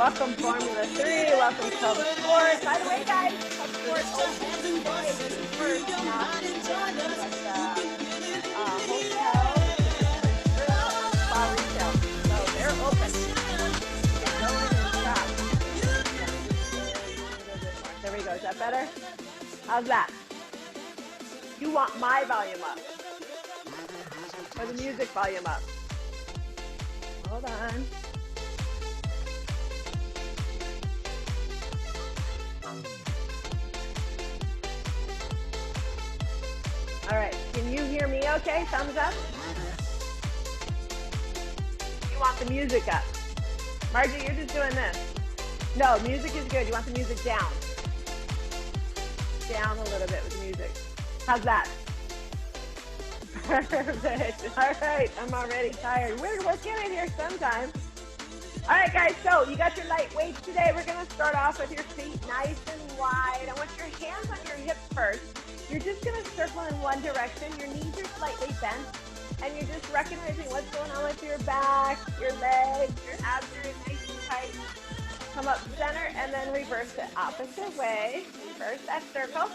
Welcome Formula 3, welcome ClubSport. By the way, guys, ClubSport opens today, first now, hotel, spa retail. So they're open. You can go in and shop. There we go. Is that better? How's that? You want my volume up or the music volume up? Hold on. All right, can you hear me okay? Thumbs up. You want the music up. Margie, you're just doing this. No, music is good. You want the music down. Down a little bit with the music. How's that? Perfect. All right, I'm already tired. We're getting here sometime. All right, guys, so you got your light weights today. We're going to start off with your feet nice and wide. I want your hands on your hips first. You're just going to circle in one direction. Your knees are slightly bent, and you're just recognizing what's going on with your back, your legs, your abs are nice and tight. Come up center, and then reverse the opposite way. Reverse that circle.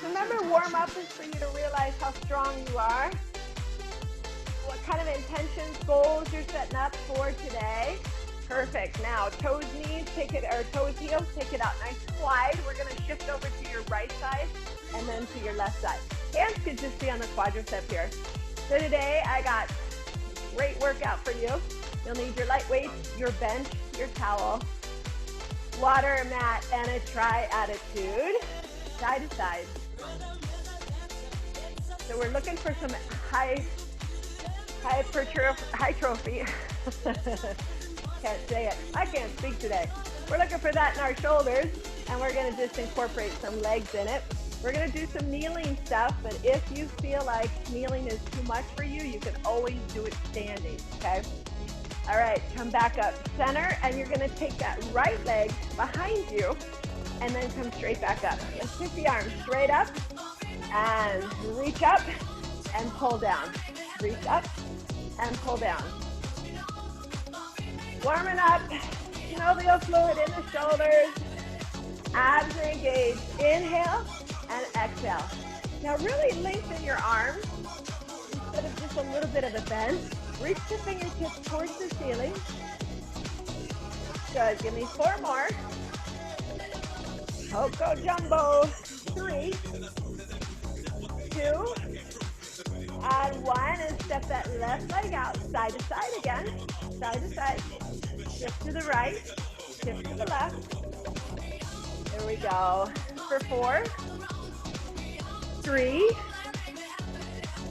Remember, warm-up is for you to realize how strong you are, what kind of intentions, goals you're setting up for today. Perfect. Now, toes, knees, take it, or toes, heels, take it out nice and wide. We're going to shift over to your right side and then to your left side. Hands could just be on the quadricep here. So today, I got a great workout for you. You'll need your light weights, your bench, your towel, water mat, and a try attitude, side to side. So we're looking for some hypertrophy. Can't say it. I can't speak today. We're looking for that in our shoulders, and we're going to just incorporate some legs in it. We're going to do some kneeling stuff, but if you feel like kneeling is too much for you, you can always do it standing, okay? All right, come back up center, and you're going to take that right leg behind you, and then come straight back up. Let's take the arms straight up, and reach up, and pull down. Reach up, and pull down. Warming up, synovial fluid in the shoulders, abs are engaged. Inhale and exhale. Now really lengthen your arms instead of just a little bit of a bend. Reach the fingertips towards the ceiling. Good, give me 4 more. Coco Jumbo, 3, 2, and 1, and step that left leg out, side to side again, side to side. Shift to the right, shift to the left. There we go. For 4, 3,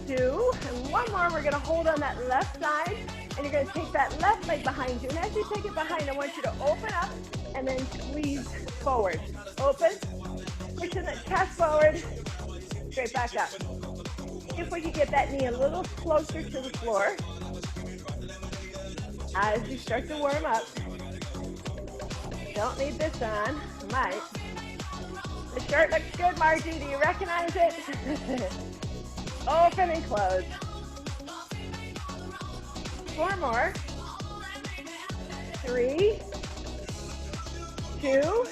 2, and 1 more. We're going to hold on that left side, and you're going to take that left leg behind you. And as you take it behind, I want you to open up and then squeeze forward. Open, pushing the chest forward, straight back up. If we could get that knee a little closer to the floor as you start to warm up. Don't need this on, might. The shirt looks good, Margie. Do you recognize it? Open and close. 4 more. 3, 2,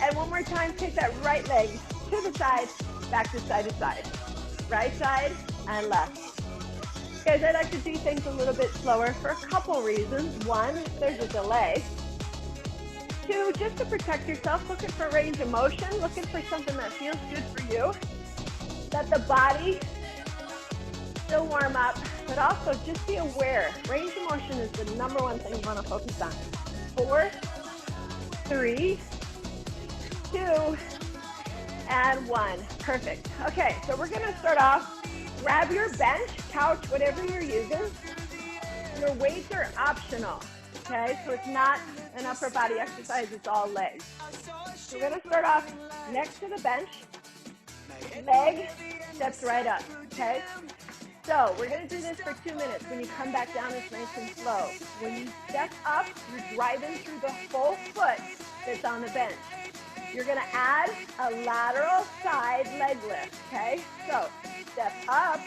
and 1 more time. Take that right leg to the side, back to side to side. Right side and left. Guys, I like to do things a little bit slower for a couple reasons. 1, there's a delay. 2, just to protect yourself, looking for range of motion, looking for something that feels good for you. Let the body still warm up, but also just be aware. Range of motion is the #1 thing you want to focus on. 4, 3, 2, and 1. Perfect. Okay, so we're going to start off. Grab your bench, couch, whatever you're using. Your weights are optional, okay? So it's not an upper body exercise, it's all legs. So we're going to start off next to the bench. Leg steps right up, okay? So we're going to do this for 2 minutes. When you come back down, it's nice and slow. When you step up, you're driving through the full foot that's on the bench. You're going to add a lateral side leg lift, okay? So step up,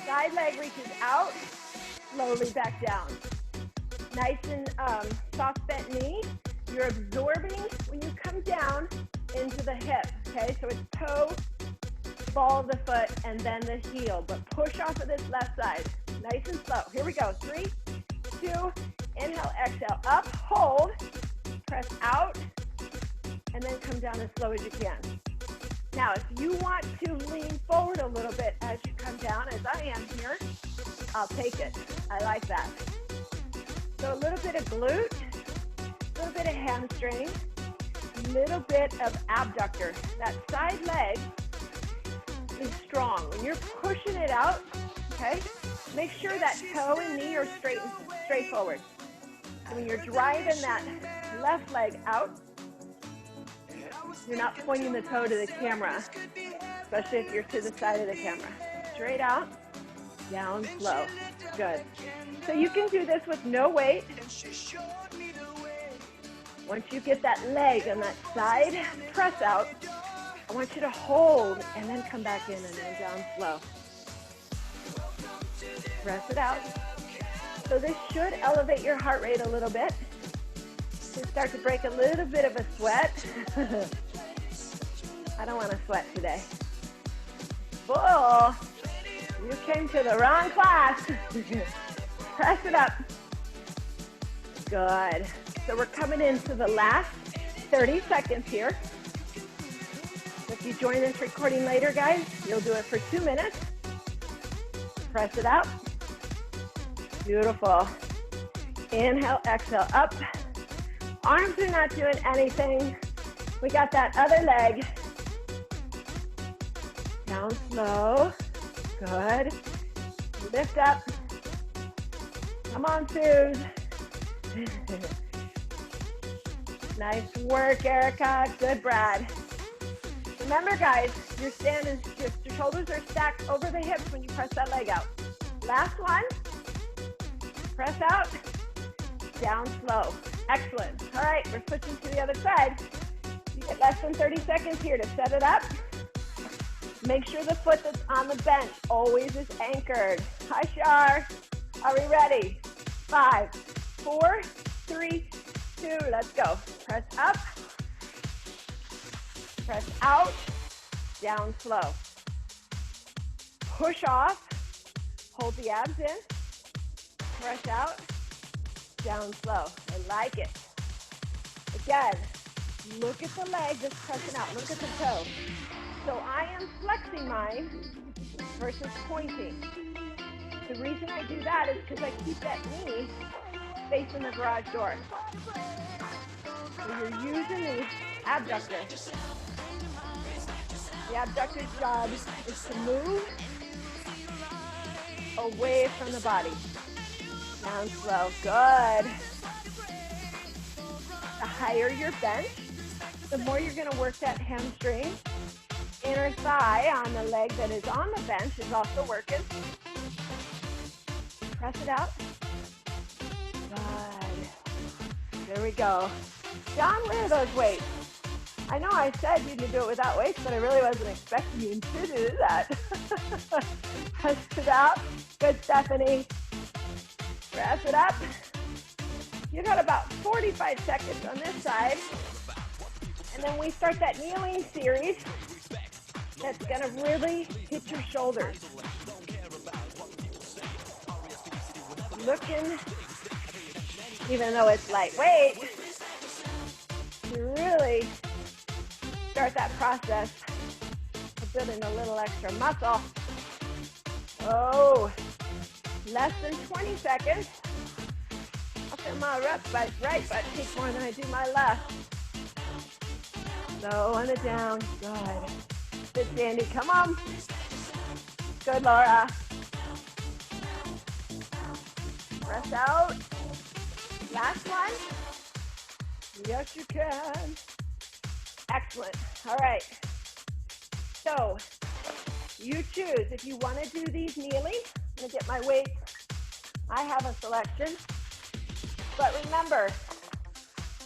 side leg reaches out, slowly back down. Nice and soft bent knee. You're absorbing when you come down into the hip, okay? So it's toe, ball of the foot, and then the heel. But push off of this left side. Nice and slow. Here we go. 3, 2, inhale, exhale. Up, hold, press out, and then come down as slow as you can. Now, if you want to lean forward a little bit as you come down, as I am here, I'll take it. I like that. So a little bit of glute, a little bit of hamstring, a little bit of abductor. That side leg is strong. When you're pushing it out, okay, make sure that toe and knee are straight forward. So when you're driving that left leg out, you're not pointing the toe to the camera, especially if you're to the side of the camera. Straight out, down, slow. Good. So you can do this with no weight. Once you get that leg on that side press out, I want you to hold and then come back in and then down slow. Press it out. So this should elevate your heart rate a little bit. You start to break a little bit of a sweat. I don't want to sweat today. Bull, you came to the wrong class. Press it up. Good. So we're coming into the last 30 seconds here. If you join this recording later, guys, you'll do it for 2 minutes. Press it up. Beautiful. Inhale, exhale, up. Arms are not doing anything. We got that other leg. Down slow. Good. Lift up. Come on, Suze. Nice work, Erica. Good, Brad. Remember, guys, your shoulders are stacked over the hips when you press that leg out. Last one. Press out. Down slow. Excellent. All right, we're switching to the other side. You get less than 30 seconds here to set it up. Make sure the foot that's on the bench always is anchored. Hi, Shar. Are we ready? 5, 4, 3, 2, let's go. Press up. Press out. Down slow. Push off. Hold the abs in. Press out. Down slow. I like it. Again, look at the leg that's pressing out. Look at the toe. So I am flexing mine versus pointing. The reason I do that is because I keep that knee facing the garage door. So you're using the abductor. The abductor's job is to move away from the body. Down slow. Good. The higher your bench, the more you're going to work that hamstring. Inner thigh on the leg that is on the bench is also working. Press it out. Good. There we go. John, where are those weights? I know I said you could do it without weights, but I really wasn't expecting you to do that. Press it out. Good, Stephanie. Press it up. You got about 45 seconds on this side. And then we start that kneeling series that's going to really hit your shoulders. Looking, even though it's lightweight, to really start that process of building a little extra muscle. Oh, less than 20 seconds. I'll feel my right butt cheek more than I do my left. Slow on it down. Good. Good, Sandy. Come on. Good, Laura. Press out. Last one. Yes, you can. Excellent. All right. So you choose if you want to do these kneeling. I'm going to get my weights. I have a selection. But remember,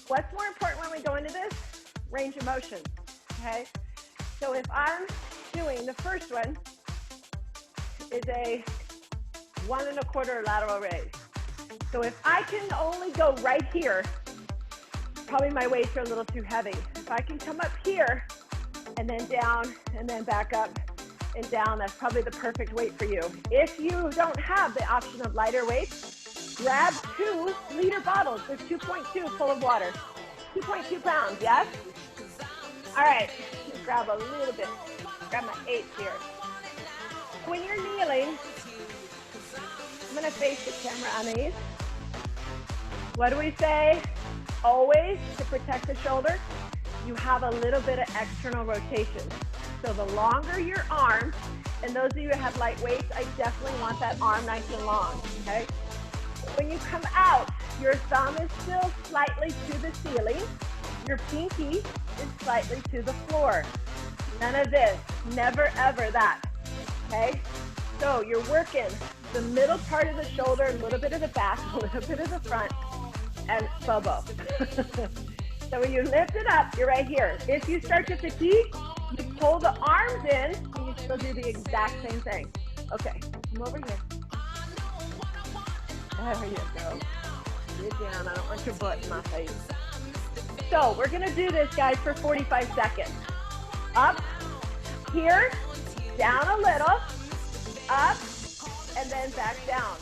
what's more important when we go into this? Range of motion. Okay? So if I'm doing the first one is a 1 1/4 lateral raise. So if I can only go right here, probably my weights are a little too heavy. If I can come up here and then down and then back up and down, that's probably the perfect weight for you. If you don't have the option of lighter weights, grab 2-liter bottles. They're 2.2 full of water. 2.2 pounds, yes? All right, let's grab a little bit. Grab my 8 here. When you're kneeling, I'm gonna face the camera on these. What do we say? Always, to protect the shoulder, you have a little bit of external rotation. So the longer your arm, and those of you who have light weights, I definitely want that arm nice and long, okay? When you come out, your thumb is still slightly to the ceiling. Your pinky is slightly to the floor. None of this, never ever that, okay? So you're working the middle part of the shoulder, a little bit of the back, a little bit of the front, and bobo. So when you lift it up, you're right here. If you start to fatigue, you pull the arms in, and you still do the exact same thing. Okay, come over here. There you go. Get down, I don't want your butt in my face. So we're gonna do this, guys, for 45 seconds. Up, here, down a little, up, and then back down.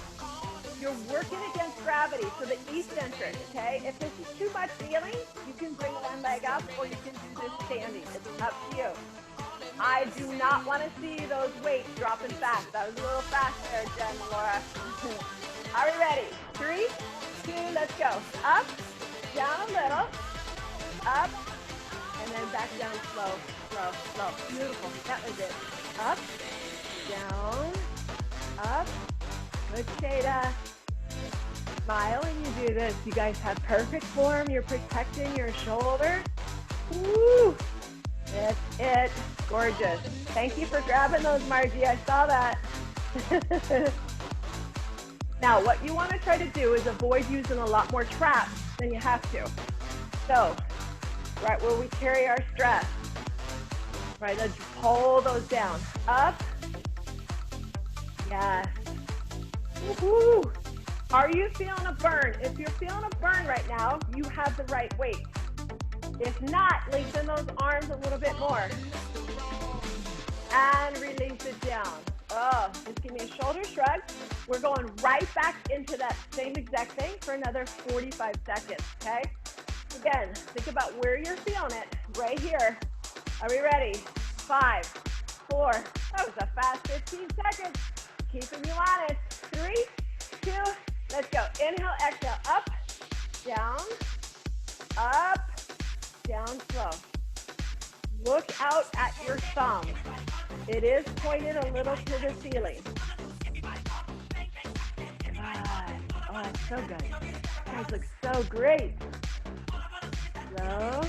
You're working against gravity, so the eccentric, okay? If this is too much kneeling, you can bring one leg up or you can do this standing. It's up to you. I do not want to see those weights dropping fast. That was a little fast there, Jen and Laura. Are we ready? 3, 2, let's go. Up, down a little, up, and then back down slow, slow, slow. Beautiful. That was it. Up, down, up. Good, Shada. Smile when you do this. You guys have perfect form. You're protecting your shoulder. Woo! That's it. Gorgeous. Thank you for grabbing those, Margie. I saw that. Now, what you want to try to do is avoid using a lot more traps than you have to. So, right where we carry our stress, right, let's pull those down. Up. Yes. Woohoo! Are you feeling a burn? If you're feeling a burn right now, you have the right weight. If not, lengthen those arms a little bit more. And release it down. Oh, just give me a shoulder shrug. We're going right back into that same exact thing for another 45 seconds, okay? Again, think about where you're feeling it, right here. Are we ready? 5, 4, that was a fast 15 seconds. Keeping you honest. 3, 2, let's go. Inhale, exhale, up, down, slow. Look out at your thumb. It is pointed a little to the ceiling. Good. Oh, that's so good. You guys look so great. Slow.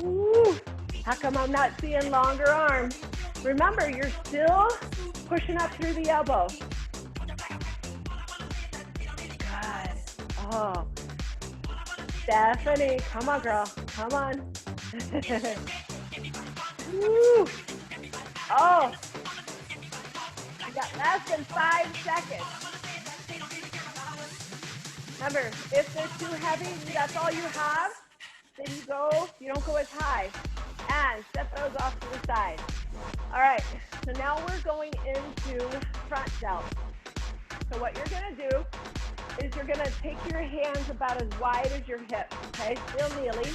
Ooh. How come I'm not seeing longer arms? Remember, you're still pushing up through the elbow. Good. Oh. Stephanie, come on, girl. Come on. Woo. Oh. You got less than 5 seconds. Remember, if they're too heavy, that's all you have, then you don't go as high. And set those off to the side. All right, so now we're going into front delt. So what you're gonna do is you're gonna take your hands about as wide as your hips, okay? Still kneeling.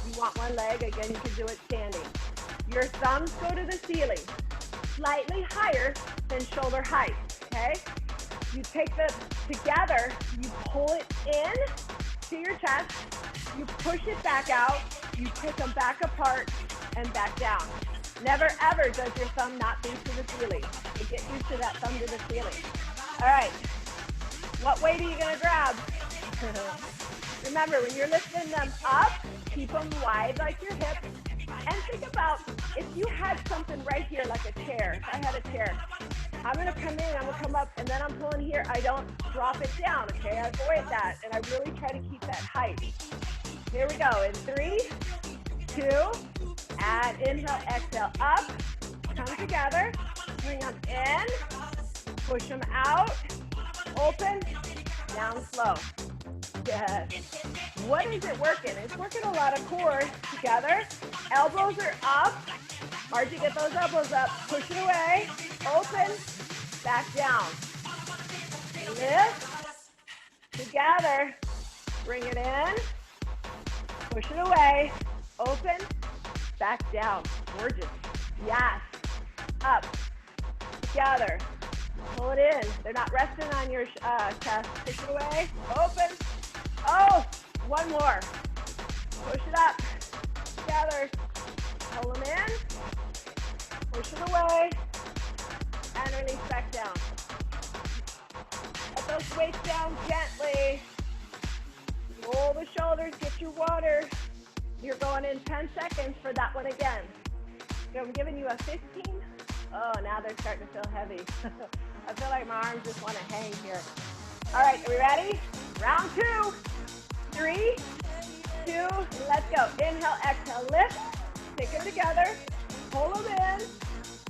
You want one leg, again, you can do it standing. Your thumbs go to the ceiling, slightly higher than shoulder height, okay? You take them together, you pull it in to your chest, you push it back out, you pick them back apart and back down. Never ever does your thumb not be to the ceiling. You get used to that thumb to the ceiling. All right, what weight are you gonna grab? Remember, when you're lifting them up, keep them wide like your hips. And think about if you had something right here like a chair. If I had a chair, I'm gonna come in, I'm gonna come up, and then I'm pulling here. I don't drop it down, okay? I avoid that, and I really try to keep that height. Here we go, in 3, 2, and inhale, exhale, up, come together, bring them in, push them out, open, down slow. Good. What is it working? It's working a lot of core together. Elbows are up. Hard to get those elbows up. Push it away. Open. Back down. Lift. Together. Bring it in. Push it away. Open. Back down. Gorgeous. Yes. Up. Together. Pull it in. They're not resting on your chest. Push it away. Open. Oh, one more. Push it up. Together. Pull them in. Push it away. And release back down. Let those weights down gently. Roll the shoulders. Get your water. You're going in 10 seconds for that one again. So I'm giving you a 15. Oh, now they're starting to feel heavy. I feel like my arms just want to hang here. All right, are we ready? Round 2, 3, 2, let's go. Inhale, exhale, lift. Take them together. Pull them in.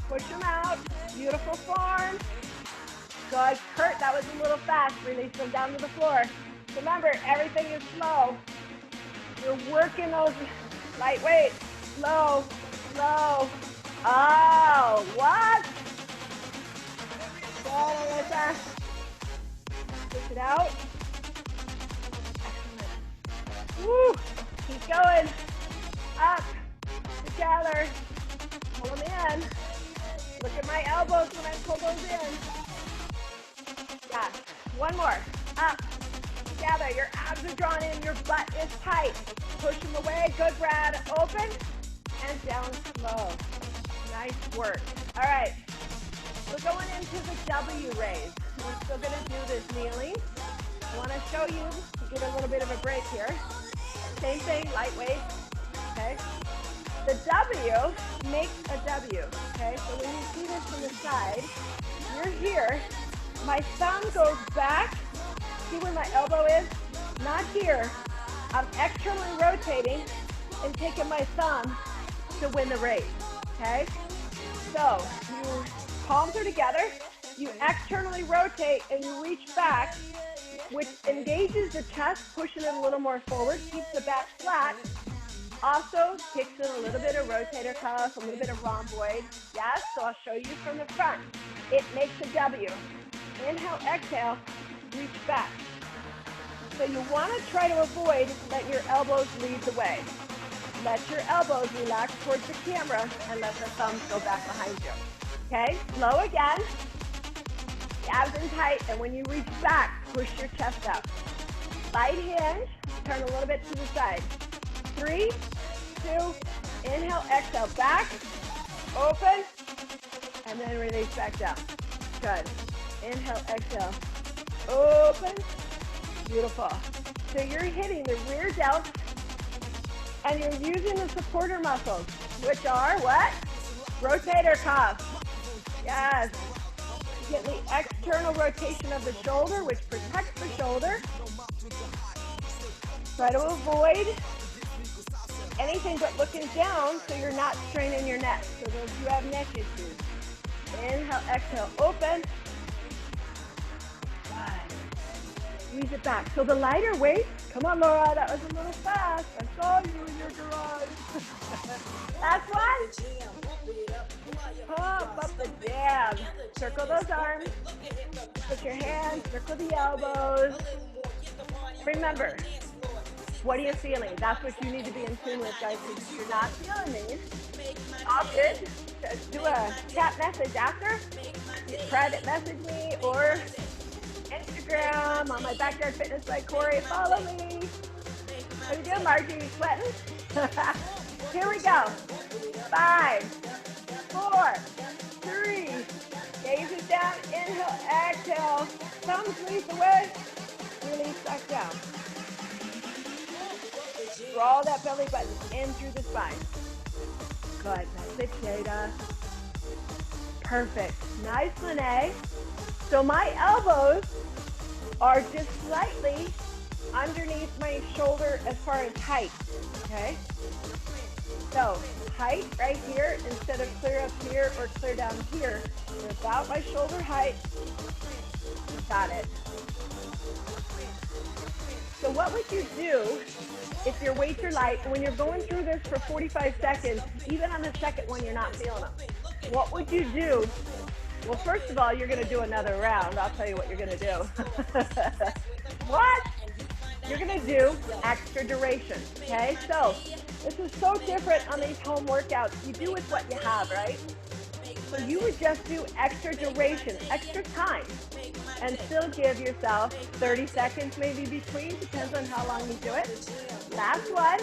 Push them out. Beautiful form. Good. Kurt, that was a little fast. Release them down to the floor. Remember, everything is slow. You're working those light weights. Slow, slow. Oh, what? Good, Alyssa. Push it out. Excellent. Woo. Keep going. Up. Together. Pull them in. Look at my elbows when I pull those in. Yeah. One more. Up. Together. Your abs are drawn in. Your butt is tight. Push them away. Good, Brad. Open. And down slow. Nice work. All right. We're going into the W raise. We're still going to do this kneeling. I want to show you, to get a little bit of a break here. Same thing, lightweight. Okay. The W makes a W. Okay. So when you see this from the side, you're here. My thumb goes back. See where my elbow is? Not here. I'm externally rotating and taking my thumb to win the raise. Okay? So, your palms are together, you externally rotate and you reach back, which engages the chest, pushing it a little more forward, keeps the back flat, also kicks in a little bit of rotator cuff, a little bit of rhomboid. Yes, so I'll show you from the front. It makes a W. Inhale, exhale, reach back. So you want to try to avoid letting your elbows lead the way. Let your elbows relax towards the camera and let the thumbs go back behind you. Okay, slow again. Abs in tight, and when you reach back, push your chest out. Side hinge, turn a little bit to the side. 3, 2, inhale, exhale, back, open, and then release back down. Good. Inhale, exhale, open, beautiful. So you're hitting the rear delts, and you're using the supporter muscles, which are what? Rotator cuff. Yes. Get the external rotation of the shoulder, which protects the shoulder. Try to avoid anything but looking down so you're not straining your neck. So those who have neck issues. Inhale, exhale, open. Squeeze it back. So the lighter weight, come on Laura, that was a little fast. I saw you in your garage. Last one. Pump up the jab. Circle those arms. Put your hands, circle the elbows. Remember, what are you feeling? That's what you need to be in tune with, guys. If you're not feeling these, all good. Just do a chat message after. Private message me or Instagram on my Backyard Fitness by Cory. Follow me. How you doing, Margie? You sweating? Here we go. 5, 4, 3. Gaze it down. Inhale, exhale. Thumbs lead the way. Release back down. Draw that belly button in through the spine. Good. That's it, Jada. Perfect. Nice, Lene. So my elbows are just slightly underneath my shoulder as far as height. Okay? So height right here instead of clear up here or clear down here. You're about my shoulder height. Got it. So what would you do if your weights are light, when you're going through this for 45 seconds, even on the second one, you're not feeling them? What would you do? Well, first of all, you're going to do another round. I'll tell you what you're going to do. What? You're going to do extra duration, okay? So this is so different on these home workouts. You do with what you have, right? So you would just do extra duration, extra time, and still give yourself 30 seconds maybe between, depends on how long you do it. Last one.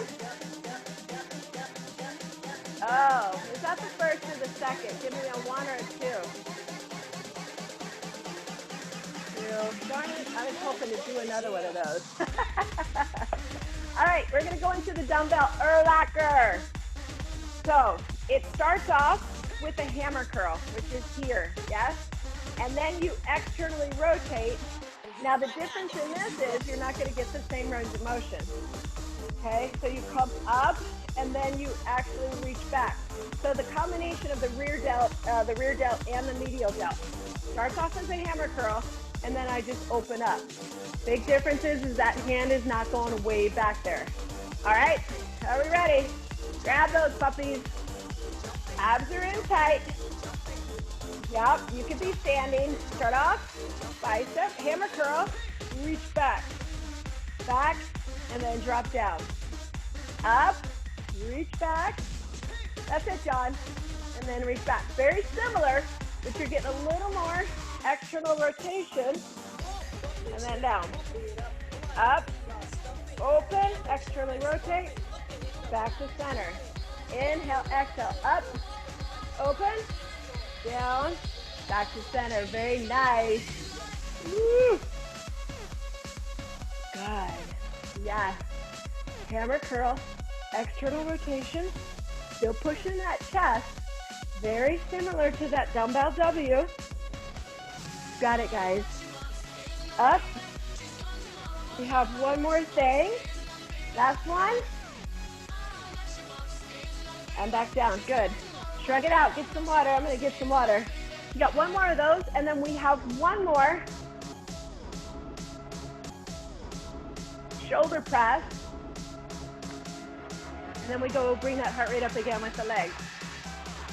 Oh, is that the first or the second? Give me a 1 or a 2. Darn it, I was hoping to do another one of those. All right, we're going to go into the dumbbell Erlacher. So it starts off with a hammer curl, which is here, yes? And then you externally rotate. Now the difference in this is you're not going to get the same range of motion. Okay, so you come up and then you actually reach back. So the combination of the rear delt and the medial delt starts off as a hammer curl, and then I just open up. Big difference is that hand is not going way back there. All right, are we ready? Grab those puppies. Abs are in tight. Yep, you could be standing. Start off, bicep, hammer curl, reach back. Back, and then drop down. Up, reach back. That's it, John. And then reach back. Very similar, but you're getting a little more external rotation. And then down. Up, open, externally rotate, back to center. Inhale, exhale, up, open, down, back to center. Very nice. Woo. Good. Yes. Hammer curl, external rotation, still pushing that chest. Very similar to that dumbbell W. Got it, guys. Up. We have one more thing. Last one. And back down. Good. Shrug it out. Get some water. I'm going to get some water. You got one more of those, and then we have one more shoulder press. And then we go bring that heart rate up again with the legs.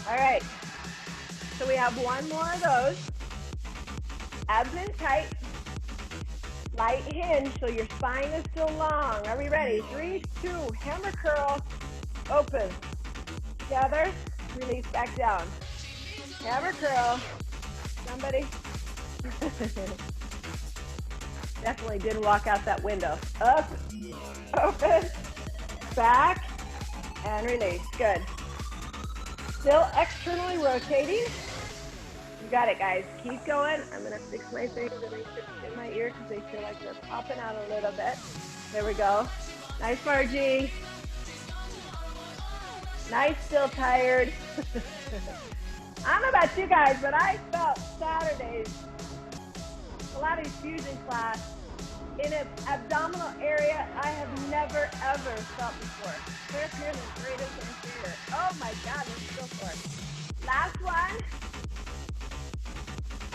All right. So we have one more of those. Abs in tight. Light hinge, so your spine is still long. Are we ready? 3, 2, hammer curl, open. Together, release back down. Hammer curl. Somebody. Definitely didn't walk out that window. Up, open, back, and release. Good. Still externally rotating. You got it, guys. Keep going. I'm going to fix my things and I should in my ear because they feel like they're popping out a little bit. There we go. Nice, Margie. Nice, still tired. I don't know about you guys, but I felt Saturdays, Pilates fusion class, in an abdominal area I have never, ever felt before. Clear here, the greatest inferior. Oh my God, it's still sore. Last one.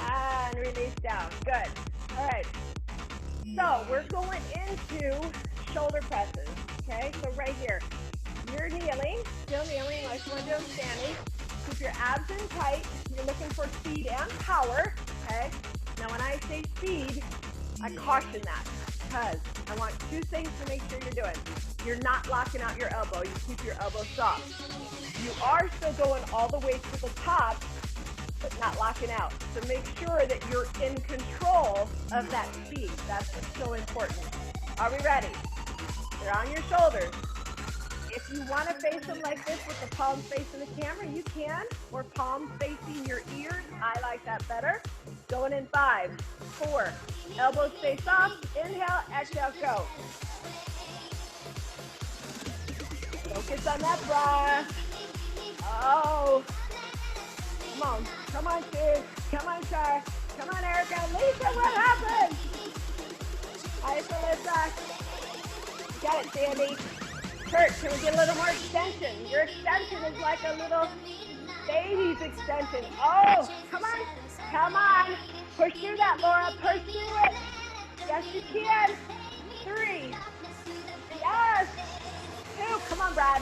And release down. Good. All right. So we're going into shoulder presses. Okay. So right here, you're kneeling, still kneeling like you want to do them standing. Keep your abs in tight. You're looking for speed and power. Okay. Now when I say speed, I caution that because I want two things to make sure you're doing. You're not locking out your elbow. You keep your elbow soft. You are still going all the way to the top, but not locking out. So make sure that you're in control of that speed. That's what's so important. Are we ready? They're on your shoulders. If you want to face them like this with the palms facing the camera, you can, or palms facing your ears. I like that better. Going in 5, 4, elbows face off. Inhale, exhale, go. Focus on that breath. Oh. Come on, Steve. Come on, Char. Come on, Erica. Lisa, what happened? Hi, Melissa. You got it, Sandy. Kurt, can we get a little more extension? Your extension is like a little baby's extension. Oh, come on. Come on. Push through that, Laura. Push through it. Yes, you can. 3. Yes. 2. Come on, Brad.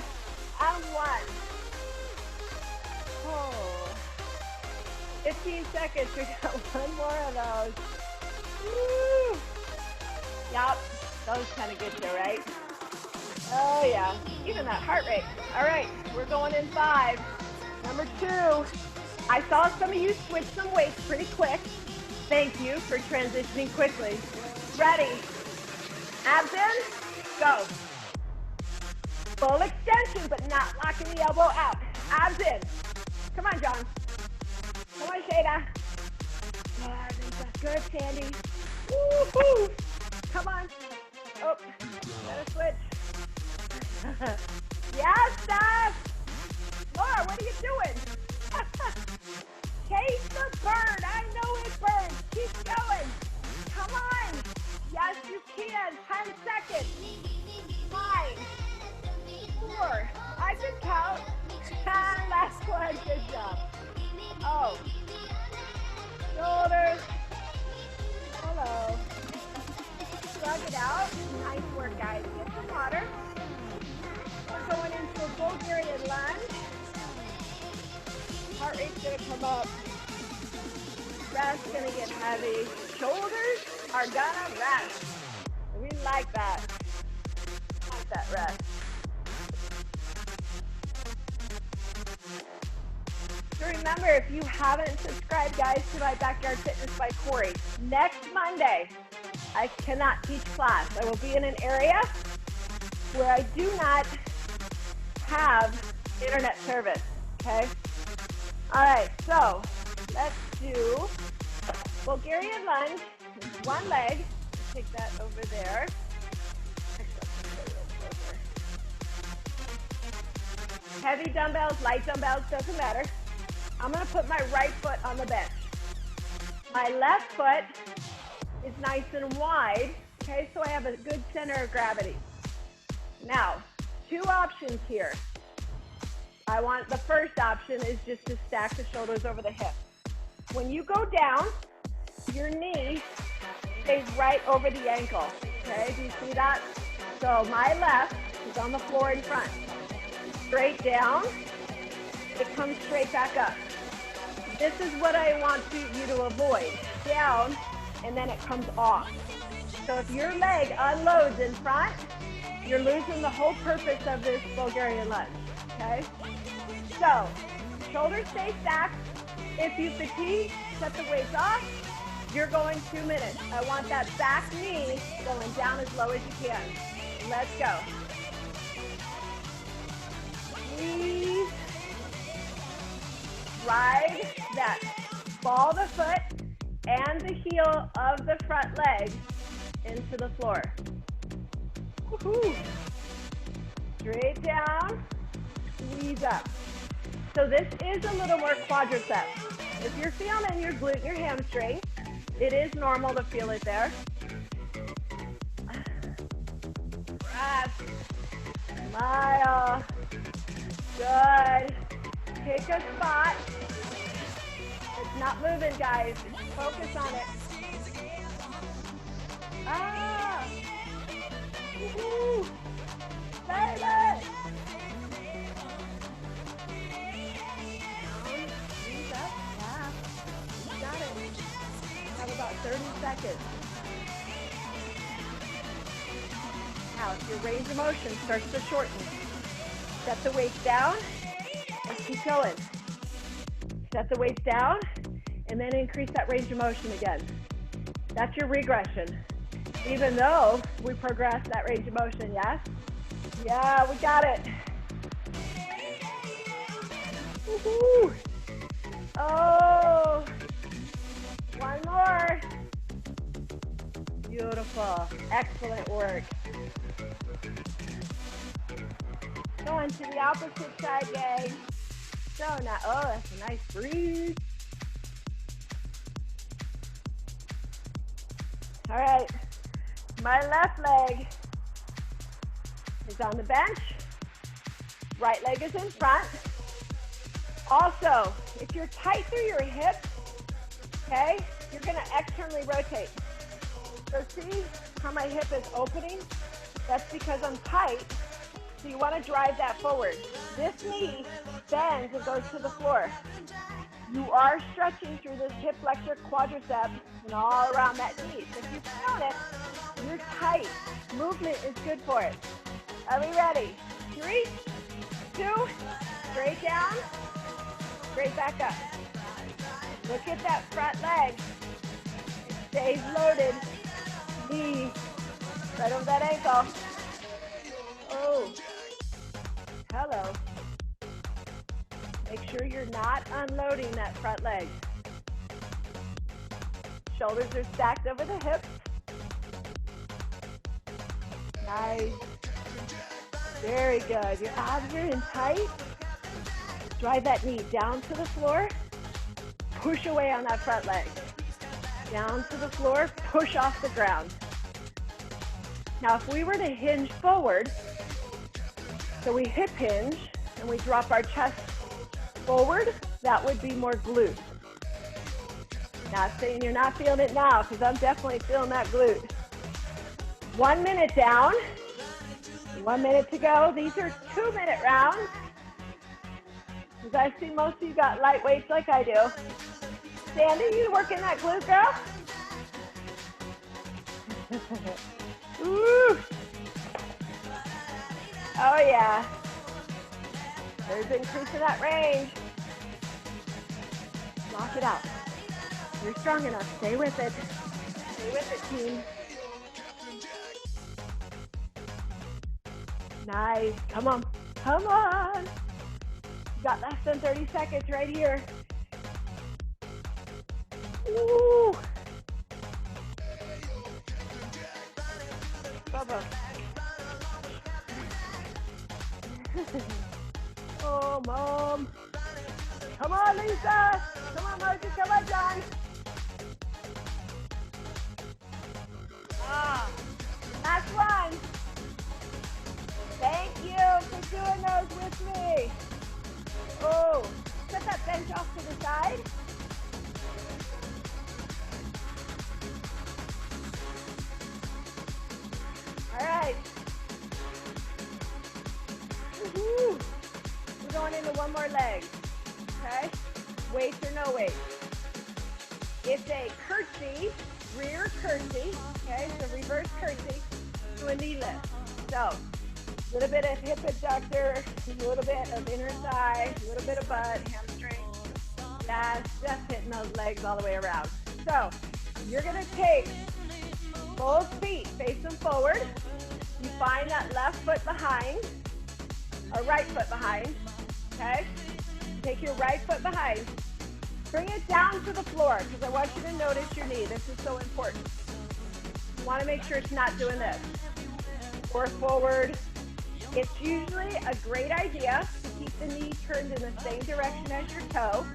And 1. Oh. 15 seconds. We got one more of those. Woo. Yup. Those kind of get you, right? Oh, yeah. Even that heart rate. All right. We're going in 5. Number 2. I saw some of you switch some weights pretty quick. Thank you for transitioning quickly. Ready. Abs in. Go. Full extension, but not locking the elbow out. Abs in. Come on, John. Come on, Shada. Good, Sandy. Woo-hoo. Come on. Oh, gotta switch. Yes, Steph. Laura, what are you doing? Chase the bird. I know it burns. Keep going. Come on. Yes, you can. 10 seconds. 5, 4. I can count. Last one. Good job. Oh. Shoulders. Hello. Shrug it out. Nice work, guys. Get some water. We're going into a Bulgarian lunge. Heart rate's going to come up. Breath's going to get heavy. Shoulders are going to rest. We like that. Like that rest. So remember, if you haven't subscribed, guys, to my Backyard Fitness by Cory, next Monday, I cannot teach class. I will be in an area where I do not have internet service, okay? All right, so let's do Bulgarian lunge, one leg. Take that over there. Heavy dumbbells, light dumbbells, doesn't matter. I'm going to put my right foot on the bench. My left foot is nice and wide, okay, so I have a good center of gravity. Now, 2 options here. The first option is just to stack the shoulders over the hip. When you go down, your knee stays right over the ankle, okay? Do you see that? So my left is on the floor in front. Straight down, it comes straight back up. This is what I want you to avoid. Down, and then it comes off. So if your leg unloads in front, you're losing the whole purpose of this Bulgarian lunge, okay? So, shoulders stay stacked. If you fatigue, set the weights off. You're going 2 minutes. I want that back knee going down as low as you can. Let's go. Squeeze. Ride that ball of the foot and the heel of the front leg into the floor. Woohoo! Straight down, squeeze up. So this is a little more quadricep. If you're feeling your glute and your hamstring, it is normal to feel it there. Breath. Smile. Good. Pick a spot. It's not moving, guys. Focus on it. Ah! Woohoo! Save it! Down. Squeeze up. Yeah. You got it. You have about 30 seconds. Now, if your range of motion starts to shorten, set the weights down and keep going. Set the weights down and then increase that range of motion again. That's your regression. Even though we progressed that range of motion, yes? Yeah, we got it. Woohoo! Oh, one more. Beautiful. Excellent work. Going to the opposite side, gang. So now, oh, that's a nice breeze. All right, my left leg is on the bench. Right leg is in front. Also, if you're tight through your hips, okay, you're gonna externally rotate. So see how my hip is opening? That's because I'm tight, so you wanna drive that forward. This knee bends and goes to the floor. You are stretching through this hip flexor quadricep and all around that knee. So if you feel it, you're tight. Movement is good for it. Are we ready? 3, 2, straight down, straight back up. Look at that front leg. It stays loaded. Knee right over that ankle. Oh, hello. Make sure you're not unloading that front leg. Shoulders are stacked over the hips. Nice. Very good. Your abs are in tight. Drive that knee down to the floor. Push away on that front leg. Down to the floor, push off the ground. Now, if we were to hinge forward, so we hip hinge and we drop our chest forward, that would be more glute. Not saying you're not feeling it now, because I'm definitely feeling that glute. 1 minute down, 1 minute to go. These are 2-minute rounds. Because I see most of you got light weights like I do. Sandy, you working that glute, girl? Ooh. Oh yeah. There's increase in that range. Lock it out. You're strong enough. Stay with it. Stay with it, team. Nice. Come on. Come on. You got less than 30 seconds right here. Woo. Bubba. Oh, Mom. Come on, Lisa. Come on, Margie. Come on, John. Ah, last one. Thank you for doing those with me. Oh, set that bench off to the side. All right. Woo-hoo. We're going into one more leg, okay? Weights or no weights. It's a curtsy, rear curtsy, okay? So reverse curtsy to a knee lift. So a little bit of hip abductor, a little bit of inner thigh, a little bit of butt, hamstring. That's just hitting those legs all the way around. So you're gonna take both feet, face them forward. You find that left foot behind, or right foot behind, okay? Take your right foot behind. Bring it down to the floor, because I want you to notice your knee. This is so important. You want to make sure it's not doing this. Or forward. It's usually a great idea to keep the knee turned in the same direction as your toe,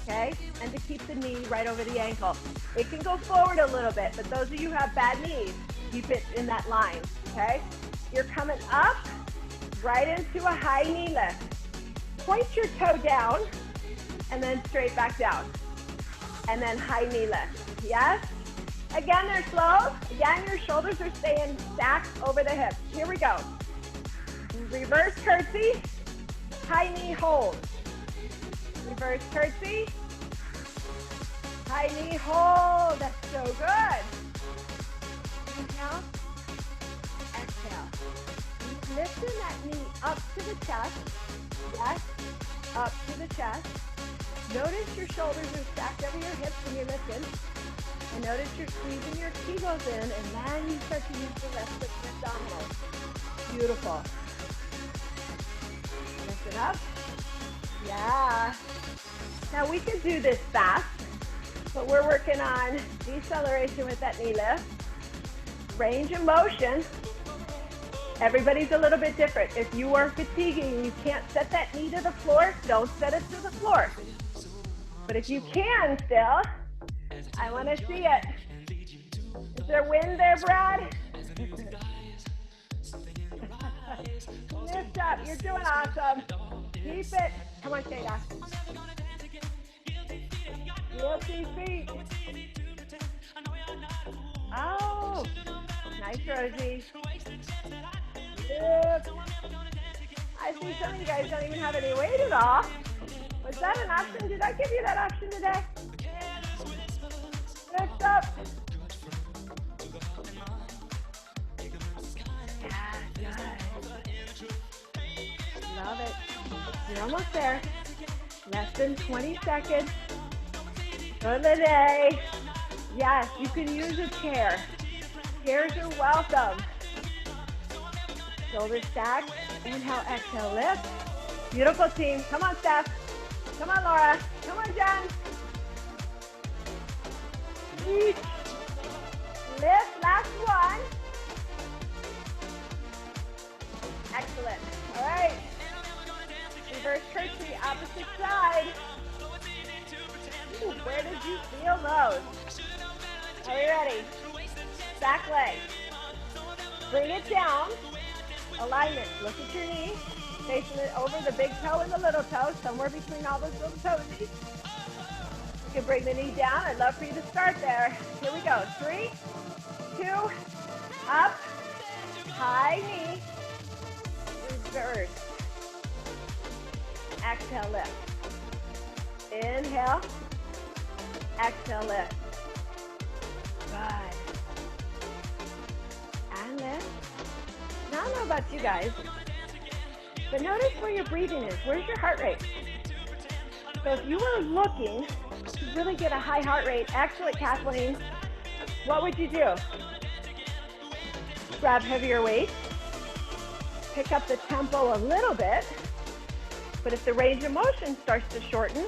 okay? And to keep the knee right over the ankle. It can go forward a little bit, but those of you who have bad knees, keep it in that line, okay? You're coming up right into a high knee lift. Point your toe down and then straight back down. And then high knee lift. Yes? Again, they're slow. Again, your shoulders are staying stacked over the hips. Here we go. Reverse curtsy, high knee hold. Reverse curtsy, high knee hold. That's so good. Inhale, exhale. Lifting that knee up to the chest. Yes, up to the chest. Notice your shoulders are stacked over your hips when you're lifting. And notice you're squeezing your kegels in, and then you start to use the left foot and abdominals. Beautiful. Lift it up. Yeah. Now we can do this fast, but we're working on deceleration with that knee lift. Range of motion. Everybody's a little bit different. If you are fatiguing and you can't set that knee to the floor, don't set it to the floor. But if you can still, I want to see it. Is there wind there, Brad? Lift up. You're doing awesome. Keep it. Come on, Shayda. Guilty feet. Oh, nice, Rosie. Lift. I see some of you guys don't even have any weight at all. Was that an option? Did I give you that option today? Lift up. Yeah, good. Love it. You're almost there. Less than 20 seconds. For the day. Yes, you can use a chair. Chairs are welcome. Shoulder stack. Inhale, exhale, lift. Beautiful team. Come on, Steph. Come on, Laura. Come on, Jen. Reach. Lift. Last one. Excellent. All right. Reverse curtsy, opposite side. Ooh, where did you feel those? Are we ready? Back leg. Bring it down. Alignment. Look at your knee. Facing it over the big toe and the little toe, somewhere between all those little toesies. You can bring the knee down. I'd love for you to start there. Here we go. 3, 2, up, high knee, reverse. Exhale, lift. Inhale, exhale, lift. Good. And lift. Now I don't know about you guys, but notice where your breathing is. Where's your heart rate? So if you were looking to really get a high heart rate, excellent, Kathleen, what would you do? Grab heavier weight, pick up the tempo a little bit, but if the range of motion starts to shorten,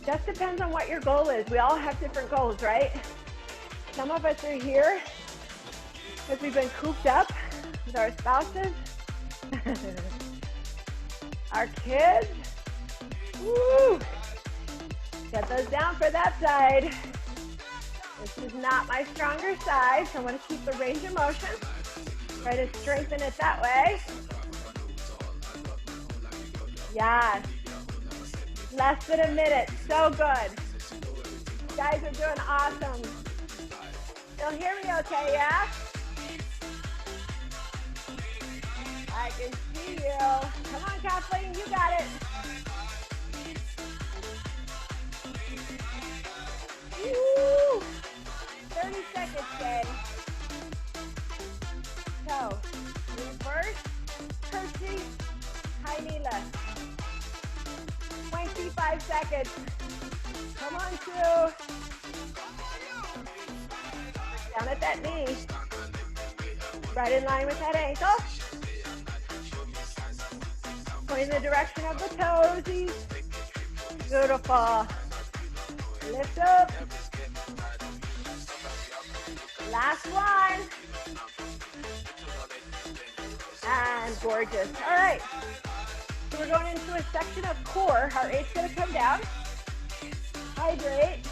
just depends on what your goal is. We all have different goals, right? Some of us are here because we've been cooped up with our spouses, our kids. Woo! Get those down for that side. This is not my stronger side, so I want to keep the range of motion. Try to strengthen it that way. Yes. Less than a minute. So good. You guys are doing awesome. You'll hear me okay, yeah? I can see you. Come on, Kathleen, you got it. Woo! 30 seconds, gang. So, reverse, curtsy, high knee lift. 25 seconds. Come on, Sue. Down at that knee. Right in line with that ankle. Going in the direction of the toesies. Beautiful. Lift up. Last one. And gorgeous. All right. So we're going into a section of core. Heart rate's going to come down. Hydrate.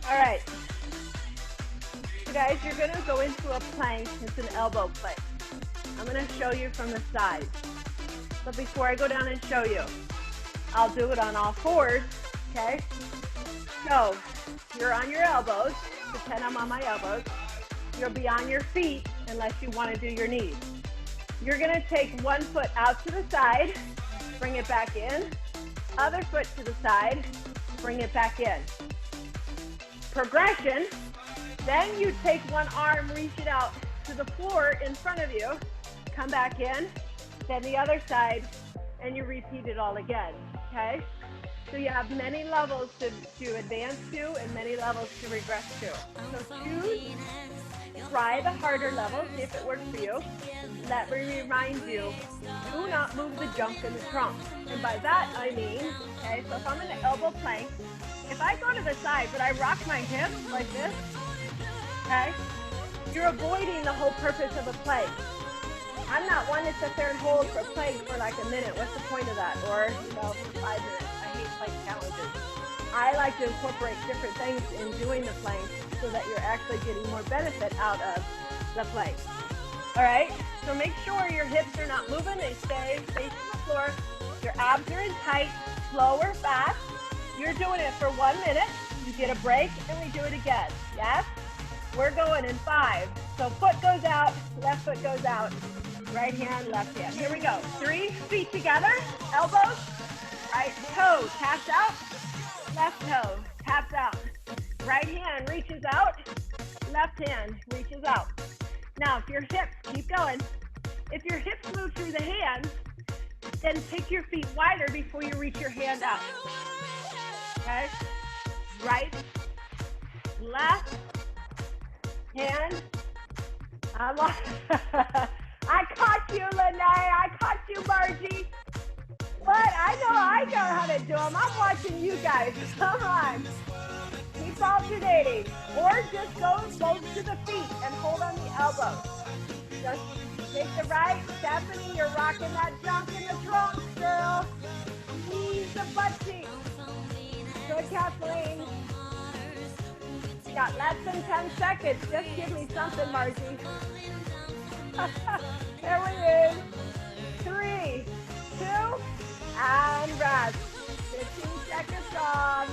All right. So guys, you're going to go into a plank. It's an elbow plank. I'm going to show you from the side. But before I go down and show you, I'll do it on all fours, okay? So, you're on your elbows. Pretend I'm on my elbows. You'll be on your feet unless you want to do your knees. You're going to take one foot out to the side, bring it back in. Other foot to the side, bring it back in. Progression, then you take one arm, reach it out to the floor in front of you, come back in, then the other side, and you repeat it all again, okay? So you have many levels to advance to and many levels to regress to. So choose, try the harder level, see if it works for you. Let me remind you, do not move the junk in the trunk. And by that I mean, okay, so if I'm in the elbow plank, if I go to the side but I rock my hips like this, okay, you're avoiding the whole purpose of a plank. I'm not one to sit there and hold for planks for like a minute. What's the point of that? Or, you know, 5 minutes. I hate plank challenges. I like to incorporate different things in doing the planks so that you're actually getting more benefit out of the plank. All right, so make sure your hips are not moving. They stay facing the floor. Your abs are in tight, slow or fast. You're doing it for 1 minute. You get a break, and we do it again. Yes? We're going in 5. So foot goes out, left foot goes out, right hand, left hand. Here we go. 3 feet together, elbows, right toe taps out, left toe taps out. Right hand reaches out, left hand reaches out. Now, if your hips, keep going. If your hips move through the hands, then take your feet wider before you reach your hand out. Okay? Right, left, hand. I caught you, Lene. I caught you, Margie. What? I know how to do them. I'm watching you guys. Come on. Keep alternating. Or just go close to the feet and hold on the elbows. Just take the right. Stephanie, you're rocking that junk in the trunk, girl. Ease the butt cheeks. Good, Kathleen. You got less than 10 seconds. Just give me something, Margie. There we go. 3, 2, and rest. 15 seconds off.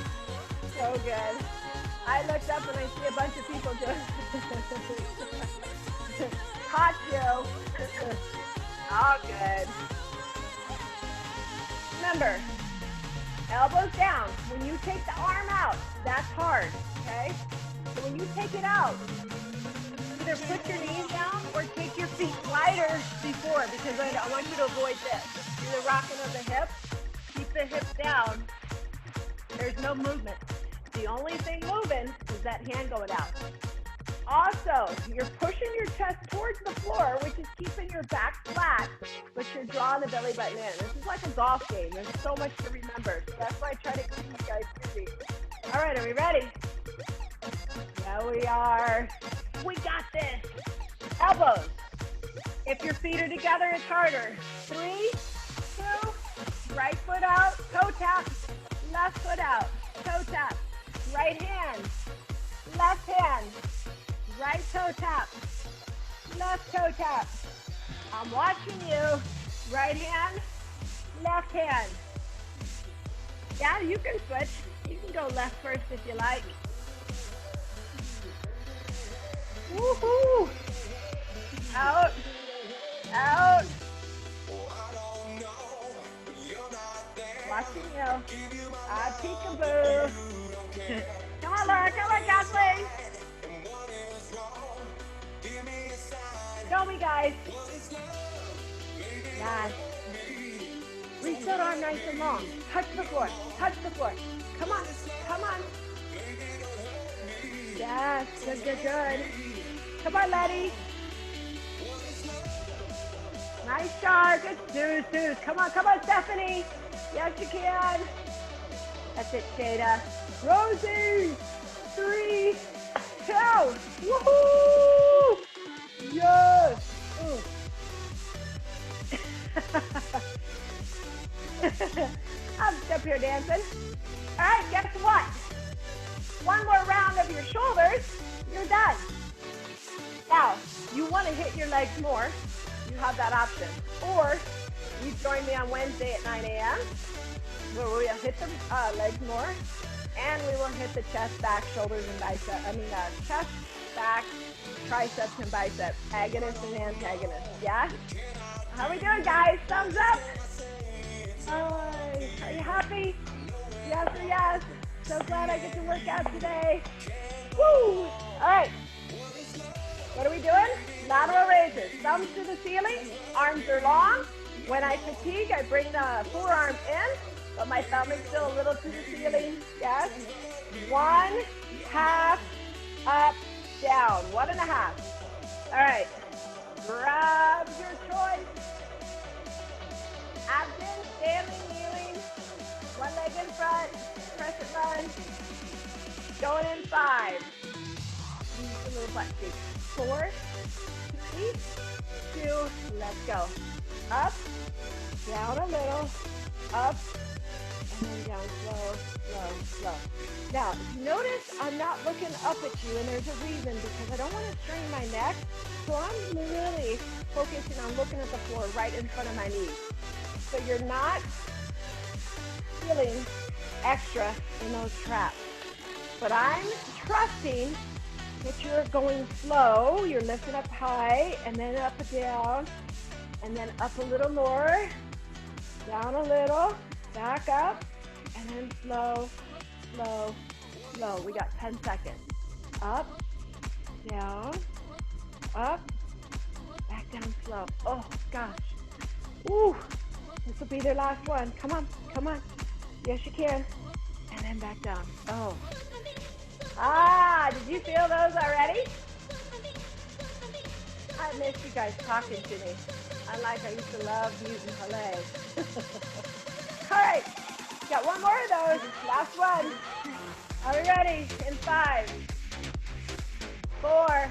So good. I looked up and I see a bunch of people doing Caught you. All good. Remember, elbows down. When you take the arm out, that's hard, okay? So when you take it out, either put your knees down or take your feet wider before, because I want you to avoid this. Do the rocking of the hips. Keep the hips down. There's no movement. The only thing moving is that hand going out. Also, you're pushing your chest towards the floor, which is keeping your back flat, but you're drawing the belly button in. This is like a golf game. There's so much to remember. So that's why I try to keep you guys busy. All right, are we ready? Yeah, we are. We got this. Elbows. If your feet are together, it's harder. 3, 2, right foot out, toe tap, left foot out, toe tap, right hand, left hand, right toe tap, left toe tap. I'm watching you. Right hand, left hand. Yeah, you can switch. You can go left first if you like. Woohoo! Out, out. Watching you. Peekaboo. Come on, Laura. Come on, Kathleen. Show me, guys. Yes. Reach that arm nice and long. Touch the floor. Touch the floor. Come on. Come on. Yes. Good, good, good. Come on, Letty. Nice job. Good. Deuce. Come on, Stephanie. Yes, you can. That's it, Jada. Rosie. 3, 2. Woohoo! Yes. I'm up here dancing. All right, guess what? One more round of your shoulders. You're done. Now, you want to hit your legs more. You have that option. Or you join me on Wednesday at 9 a.m. where we'll hit the legs more. And we will hit the chest, back, shoulders, and biceps. Chest, back, triceps, and biceps. Agonist and antagonist. Yeah? How we doing, guys? Thumbs up. Are you happy? Yes or yes? So glad I get to work out today. Woo! All right. What are we doing? Lateral raises. Thumbs to the ceiling. Arms are long. When I fatigue, I bring the forearm in, but my thumb is still a little to the ceiling. Yes. 1/2 up, down. 1.5. All right. Grab your choice. Abs in, standing, kneeling. One leg in front. Crescent lunge. Going in 5. Use the little butt cheek. 4, 3, 2, let's go. Up, down a little, up, and then down, slow, slow, slow. Now, notice I'm not looking up at you, and there's a reason, because I don't want to strain my neck, so I'm really focusing on looking at the floor right in front of my knees. So you're not feeling extra in those traps. But I'm trusting that you're going slow, you're lifting up high, and then up and down, and then up a little more, down a little, back up, and then slow, slow, slow. We got 10 seconds. Up, down, up, back down slow. Oh, gosh. Ooh, this will be their last one. Come on, come on. Yes, you can. And then back down. Oh. Did you feel those already? I missed you guys talking to me. Unlike I used to love using Halay. All right, got one more of those. Last one. Are we ready? In 5, 4,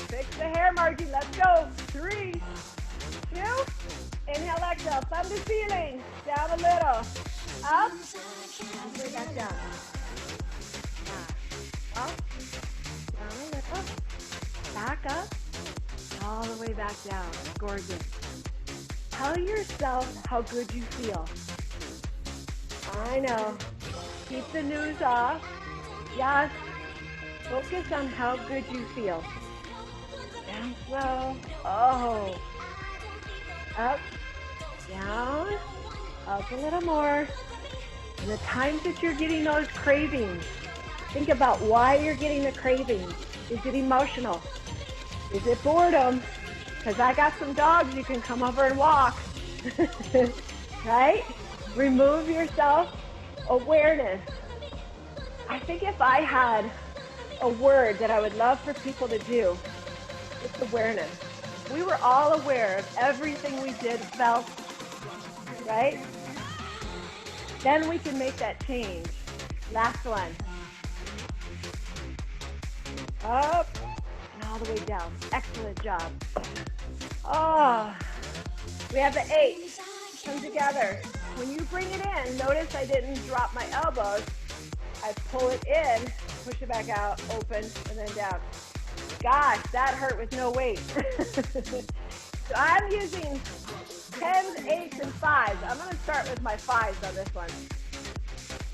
fix the hair margin. Let's go. 3, 2, inhale, exhale. Thumb to ceiling. Down a little. Up. And way back down. Up. Down a little. Back up. All the way back down. Gorgeous. Tell yourself how good you feel. I know. Keep the news off. Just focus on how good you feel. Down slow. Oh. Up. Down. Up a little more. And the times that you're getting those cravings, think about why you're getting the cravings. Is it emotional? Is it boredom? Because I got some dogs you can come over and walk. Right? Remove yourself. Awareness. I think if I had a word that I would love for people to do, it's awareness. We were all aware of everything we did, felt, right? Then we can make that change. Last one. Up and all the way down. Excellent job. Oh, we have the 8. Come together. When you bring it in, notice I didn't drop my elbows. I pull it in, push it back out, open, and then down. Gosh, that hurt with no weight. So I'm using 10s, 8s, and 5s. I'm going to start with my 5s on this one.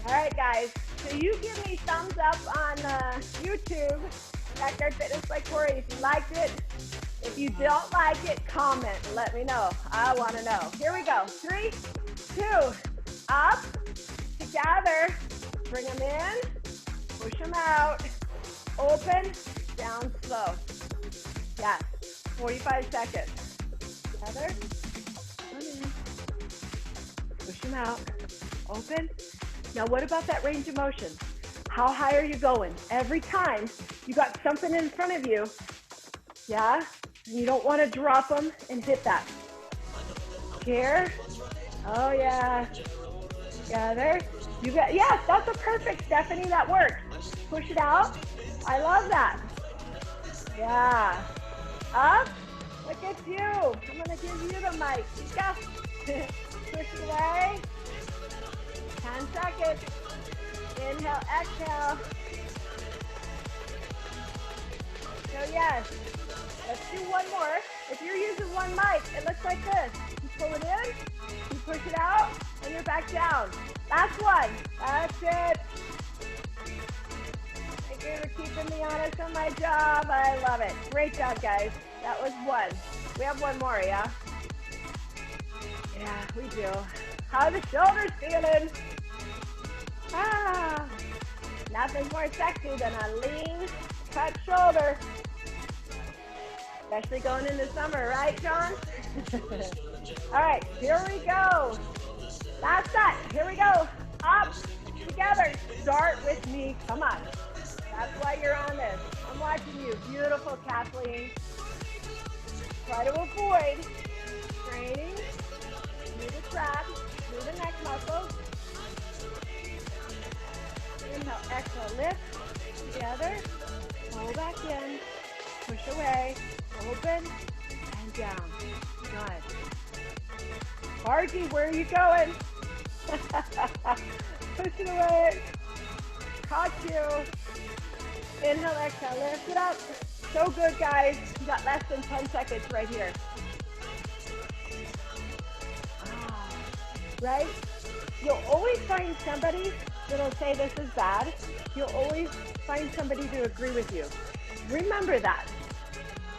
All right, guys. So you give me thumbs up on YouTube, Backyard Fitness by Cory, if you liked it. If you don't like it, comment and let me know. I want to know. Here we go. 3, 2, up, together. Bring them in, push them out, open, down slow. Yes, 45 seconds. Together, come in, push them out, open. Now what about that range of motion? How high are you going? Every time you got something in front of you, yeah? And you don't want to drop them and hit that. Here, oh yeah, together. You got, yes, that's a perfect, Stephanie, that works. Push it out. I love that. Yeah. Up. Look at you. I'm going to give you the mic. Yes. Push it away. 10 seconds. Inhale, exhale. So yes. Let's do one more. If you're using one mic, it looks like this. You pull it in, you push it out, and you're back down. Last one. That's it. Thank you for keeping me honest on my job. I love it. Great job, guys. That was one. We have one more, yeah? Yeah, we do. How are the shoulders feeling? Nothing's more sexy than a lean, cut shoulder. Especially going into summer, right, John? All right, here we go. Last set. Here we go. Up, together. Start with me. Come on. That's why you're on this. I'm watching you. Beautiful, Kathleen. Try to avoid straining through the trap, through the neck muscles. Inhale, exhale, lift. Together. Pull back in. Push away. Open. and down. Good. Margie, where are you going? Push it away. Caught you. Inhale, exhale, lift it up. So good, guys. You got less than 10 seconds right here. Right? You'll always find somebody that'll say this is bad. You'll always find somebody to agree with you. Remember that.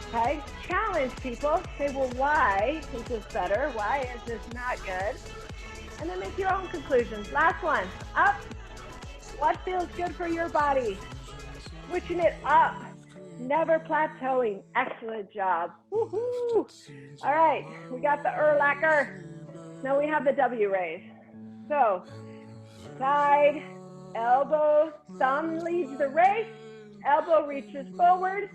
Okay? Challenge people. Say, well, why is this better? Why is this not good? And then make your own conclusions. Last one. Up. What feels good for your body? Switching it up. Never plateauing. Excellent job. Woohoo! All right. We got the Erlacher. Now we have the W raise. So, side, elbow, thumb leads the race. Elbow reaches forward.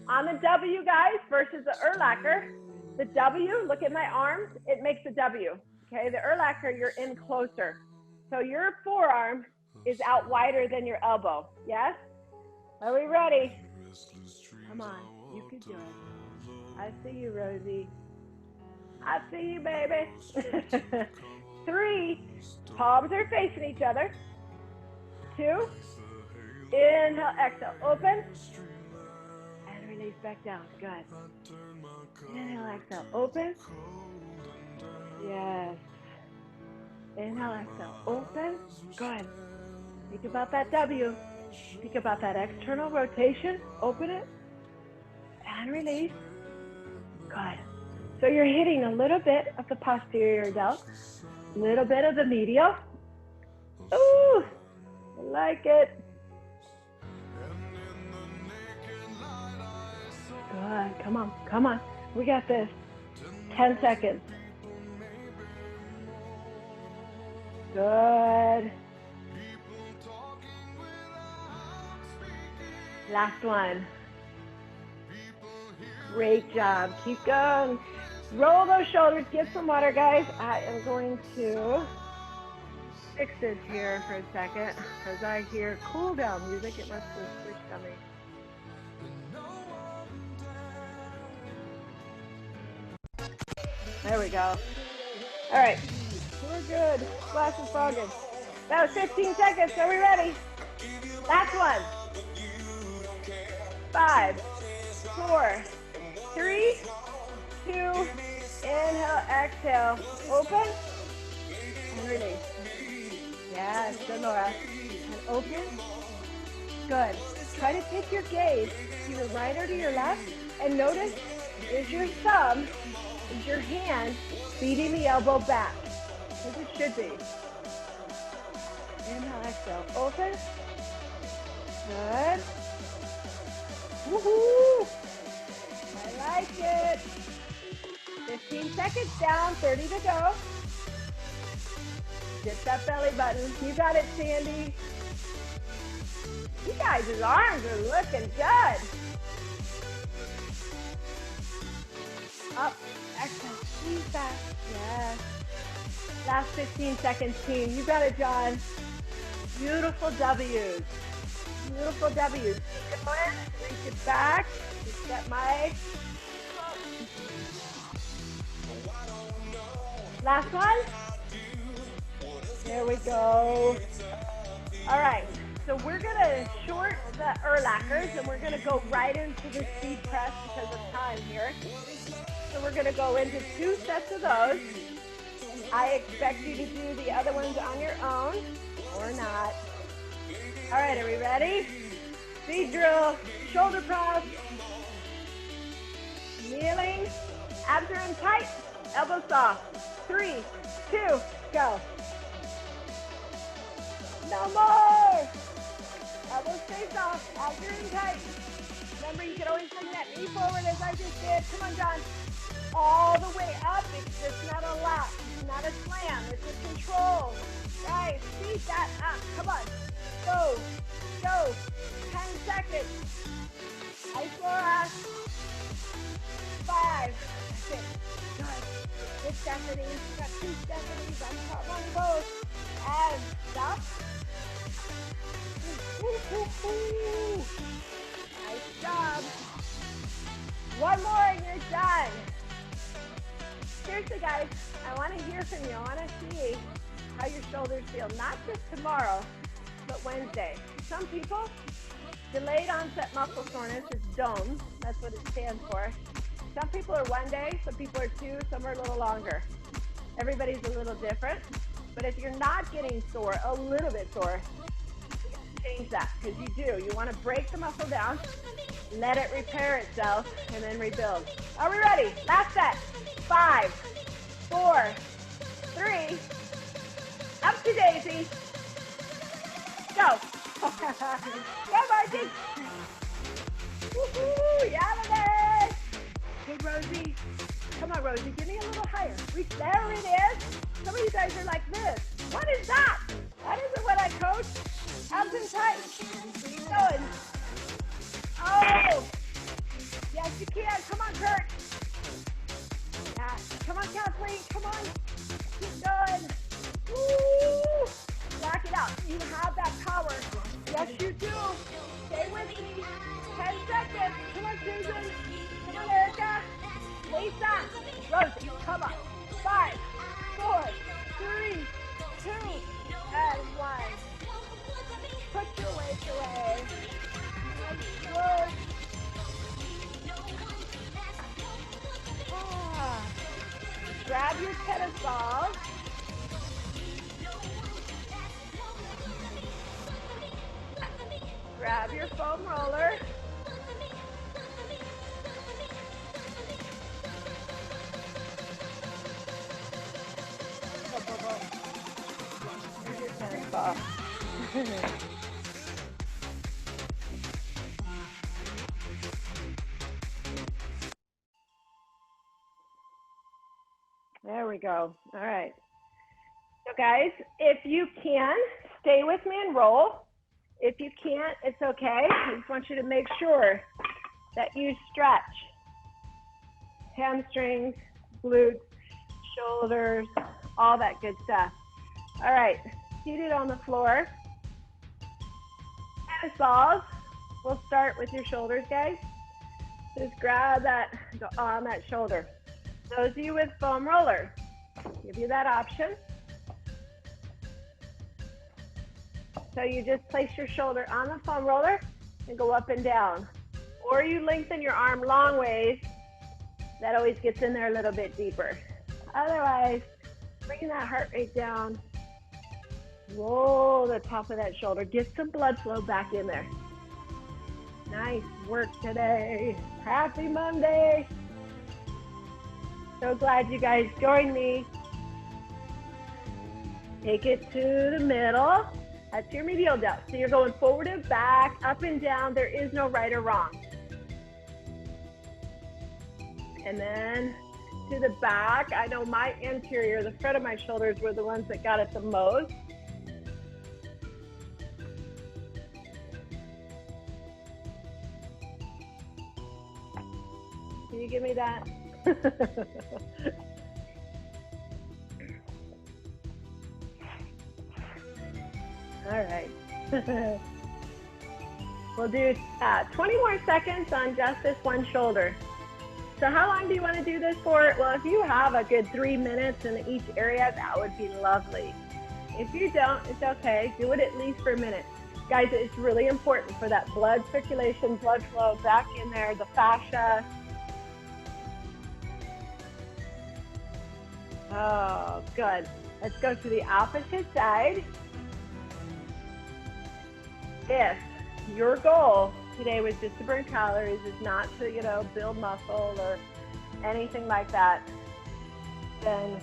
On the W, guys, versus the Erlacher. The W, look at my arms, it makes a W. Okay, the Erlacher, you're in closer. So your forearm is out wider than your elbow. Yes? Are we ready? Come on, you can do it. I see you, Rosie. I see you, baby. 3, palms are facing each other. 2, inhale, exhale, open. And release back down, good. Inhale, exhale, open. Yes. Inhale, exhale, open. Good. Think about that W. Think about that external rotation. Open it. And release. Good. So you're hitting a little bit of the posterior delt, a little bit of the medial. Ooh, I like it. Good, come on, come on. We got this. 10 seconds. Good. Last one. Great job. Keep going. Roll those shoulders. Get some water, guys. I am going to fix this here for a second because I hear cool down music. It must have switched on me. There we go. All right. We're good. Glass is fogging. That was 15 seconds. Are we ready? Last one. 5, 4, 3, 2, inhale, exhale, open, and release. Yes, good, Laura. And open. Good. Try to take your gaze to your right or to your left, and notice, is your thumb, is your hand feeding the elbow back, as it should be. Inhale, exhale, open. Good. Woohoo! I like it. 15 seconds down, 30 to go. Get that belly button. You got it, Sandy. You guys' arms are looking good. Up, exhale, squeeze back. Yes. Last 15 seconds, team. You got it, John. Beautiful W's. Beautiful W's. Keep going. Reach it back. Just get my. Last one. There we go. All right. So we're going to short the Erlachers and we're going to go right into the speed press because of time here. So we're going to go into 2 sets of those. I expect you to do the other ones on your own or not. All right, are we ready? Speed drill, shoulder press, kneeling, abs are in tight, elbows soft. 3, 2, go. No more. Elbows stay soft, abs are in tight. Remember, you can always bring that knee forward as I just did. Come on, John. All the way up. It's just not a lap. It's not a slam. It's a control. Guys, speed that up. Come on. Go. Go. 10 seconds. Nice, Laura. 5. 6. Good. Good, Stephanie. You got 2 Stephanies. I'm top one both. And stop. Nice job. One more and you're done. Seriously, guys, I want to hear from you. I want to see how your shoulders feel, not just tomorrow, but Wednesday. Some people, delayed onset muscle soreness is DOMS. That's what it stands for. Some people are 1 day, some people are 2, some are a little longer. Everybody's a little different. But if you're not getting sore, a little bit sore, change that, because you do. You want to break the muscle down, let it repair itself, and then rebuild. Are we ready? Last set. 5, 4, 3, up to Daisy. Go. Go, Margie. Woohoo, yay. Good, Rosie. Come on, Rosie, give me a little higher. Reach, there it is. Some of you guys are like this. What is that? That isn't what I coach. Abs and tight. Keep going. Oh. Yes, you can. Come on, Kurt. Yeah. Come on, Kathleen. Come on. Keep going. Woo. Knock it out. You have that power. Yes, you do. Stay with me. 10 seconds. Come on, Susan. Come on, Erica. Lisa. Rosie, come on. 5, 4, 3, 2, and 1. Put your weight away. Good. Grab your tennis balls. Grab your foam roller. Here's your tennis ball. There we go. All right. So guys, if you can, stay with me and roll. If you can't, it's okay. I just want you to make sure that you stretch hamstrings, glutes, shoulders, all that good stuff. All right, seated on the floor. Tennis balls. We'll start with your shoulders, guys. Just grab that on that shoulder. Those of you with foam roller, give you that option. So you just place your shoulder on the foam roller and go up and down. Or you lengthen your arm long ways. That always gets in there a little bit deeper. Otherwise, bringing that heart rate down. Roll the top of that shoulder. Get some blood flow back in there. Nice work today. Happy Monday. So glad you guys joined me. Take it to the middle. That's your medial delt. So you're going forward and back, up and down. There is no right or wrong. And then to the back. I know my anterior, the front of my shoulders were the ones that got it the most. Can you give me that? All right. We'll do 20 more seconds on just this one shoulder. So how long do you want to do this for? Well, if you have a good 3 minutes in each area, that would be lovely. If you don't, it's okay. Do it at least for a minute. Guys, it's really important for that blood circulation, blood flow back in there, the fascia. Oh, good. Let's go to the opposite side. If your goal today was just to burn calories, is not to, build muscle or anything like that, then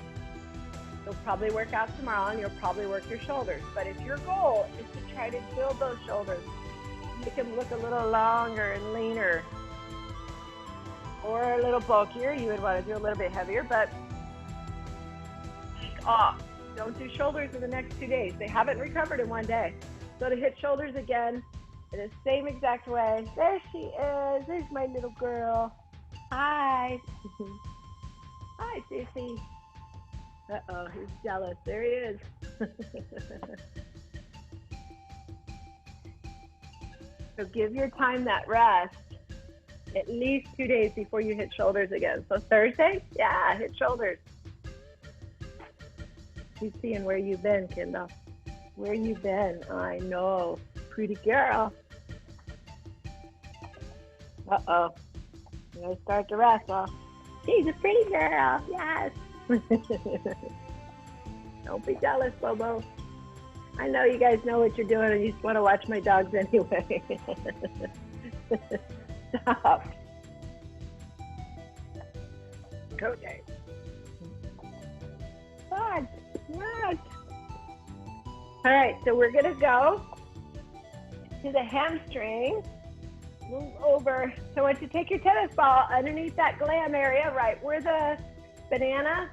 you'll probably work out tomorrow and you'll probably work your shoulders. But if your goal is to try to build those shoulders, make them look a little longer and leaner or a little bulkier, you would want to do a little bit heavier, but take off. Don't do shoulders in the next 2 days. They haven't recovered in 1 day. So to hit shoulders again in the same exact way. There she is. There's my little girl. Hi. Hi, Sissy. Uh-oh, he's jealous. There he is. So give your time that rest. at least 2 days before you hit shoulders again. So Thursday, yeah, hit shoulders. Keep seeing where you've been, Kendall. Where you been? I know. Pretty girl. Uh-oh. I'm going to start to wrestle. She's a pretty girl. Yes. Don't be jealous, Bobo. I know you guys know what you're doing and you just want to watch my dogs anyway. Stop. Okay. What? What? All right, so we're going to go to the hamstring. Move over. So I want you to take your tennis ball underneath that glam area, right where the banana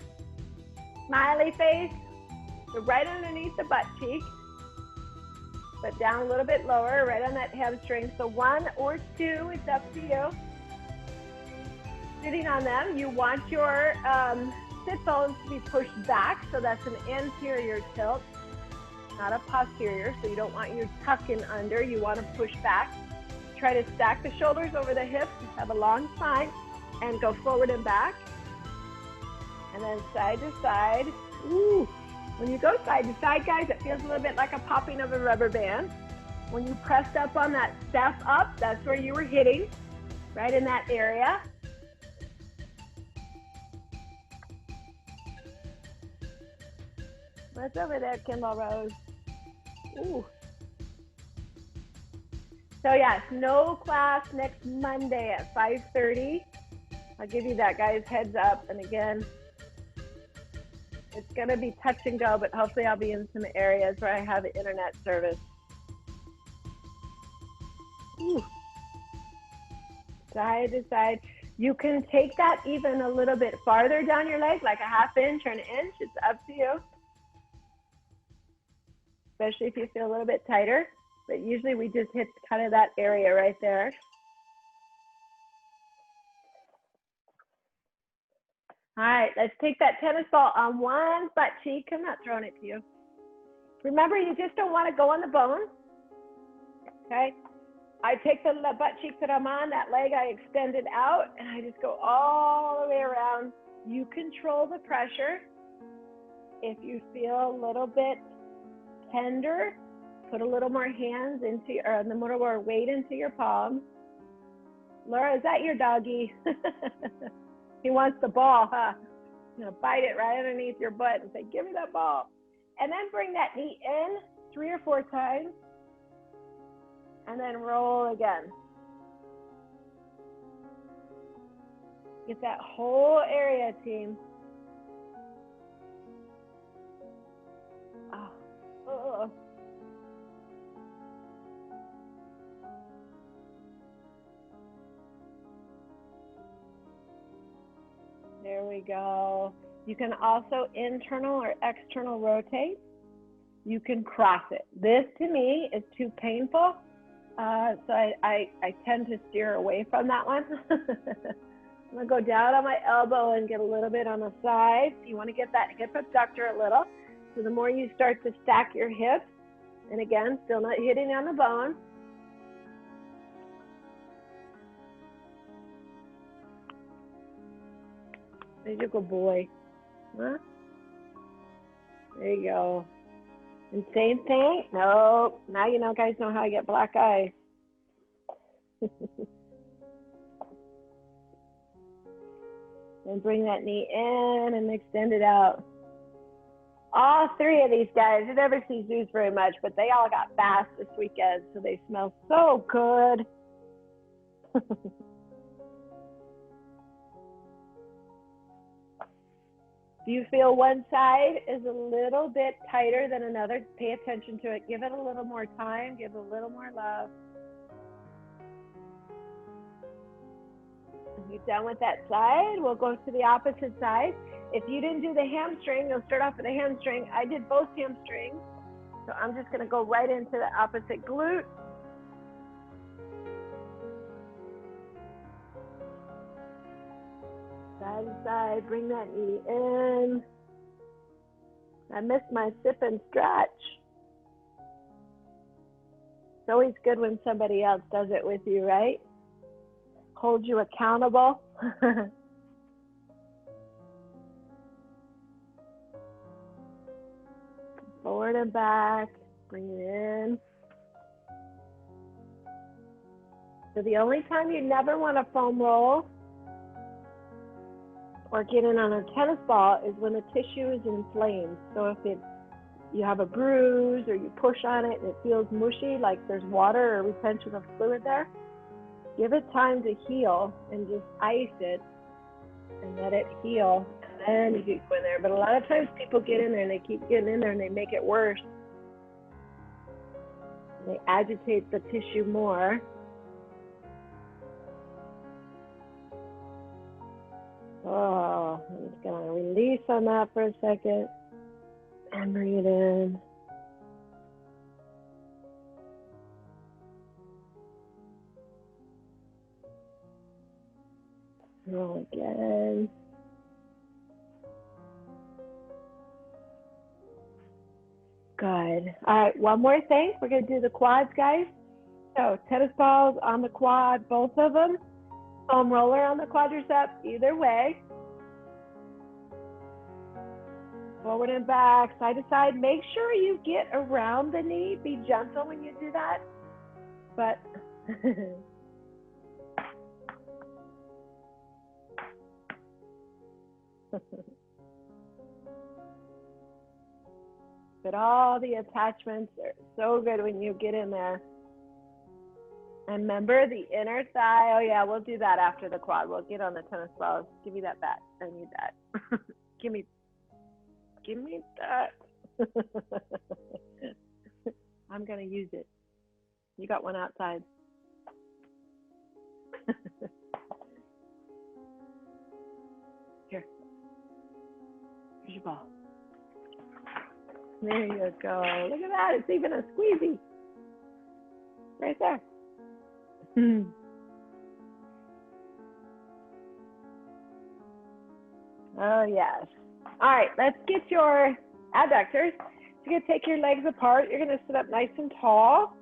smiley face, so right underneath the butt cheek, but down a little bit lower, right on that hamstring. So 1 or 2, it's up to you. Sitting on them, you want your sit bones to be pushed back, so that's an anterior tilt, not a posterior, so you don't want your tuck in under, you want to push back. Try to stack the shoulders over the hips, have a long spine, and go forward and back. And then side to side. Ooh. When you go side to side, guys, it feels a little bit like a popping of a rubber band. When you pressed up on that step up, that's where you were hitting, right in that area. What's over there, Kendall Rose? Ooh. So yes, no class next Monday at 5:30. I'll give you that, guys, heads up. And again, it's gonna be touch and go, but hopefully I'll be in some areas where I have internet service. Ooh. Side to side. You can take that even a little bit farther down your leg, like a ½ inch or an inch. It's up to you. Especially if you feel a little bit tighter. But usually we just hit kind of that area right there. All right, let's take that tennis ball on one butt cheek. I'm not throwing it to you. Remember, you just don't want to go on the bone. Okay? I take the butt cheek that I'm on, that leg I extend it out, and I just go all the way around. You control the pressure. If you feel a little bit tender, put a little more hands into, or a little more weight into your palms. Laura, is that your doggy? He wants the ball, huh? You're gonna bite it right underneath your butt and say, give me that ball. And then bring that knee in 3 or 4 times. And then roll again. Get that whole area, team. Oh. There we go. You can also internal or external rotate. You can cross it. This to me is too painful, so I tend to steer away from that one. I'm gonna go down on my elbow and get a little bit on the side. You want to get that hip abductor a little. So the more you start to stack your hips, and again, still not hitting on the bone. There's your good boy. Huh? There you go. And same thing. No, now you know, guys know how I get black eyes. And bring that knee in and extend it out. All 3 of these guys, you never see Zeus very much, but they all got fast this weekend, so they smell so good. Do you feel one side is a little bit tighter than another? Pay attention to it. Give it a little more time. Give it a little more love. When you're done with that side, we'll go to the opposite side. If you didn't do the hamstring, you'll start off with a hamstring. I did both hamstrings, so I'm just going to go right into the opposite glute. Side to side, bring that knee in. I missed my sip and stretch. It's always good when somebody else does it with you, right? hold you accountable. Forward and back, bring it in. So the only time you never want to foam roll or get in on a tennis ball is when the tissue is inflamed. So if you have a bruise or you push on it and it feels mushy, like there's water or retention of fluid there, give it time to heal and just ice it and let it heal. And then you can go in there. But a lot of times people get in there and they keep getting in there and they make it worse. They agitate the tissue more. Oh, I'm just going to release on that for a second and bring it in. Roll again. Good. All right, one more thing. We're going to do the quads, guys. So tennis balls on the quad, both of them. Foam roller on the quadricep, either way. Forward and back, side to side. Make sure you get around the knee. Be gentle when you do that. But but all the attachments are so good when you get in there. And remember the inner thigh. Oh yeah, we'll do that after the quad. We'll get on the tennis balls. Give me that bat. I need that. Give me that. I'm gonna use it. You got one outside. Here. Here's your ball. There you go. Look at that. It's even a squeezy. Right there. Oh, yes. All right, let's get your adductors. So you're going to take your legs apart. You're going to sit up nice and tall.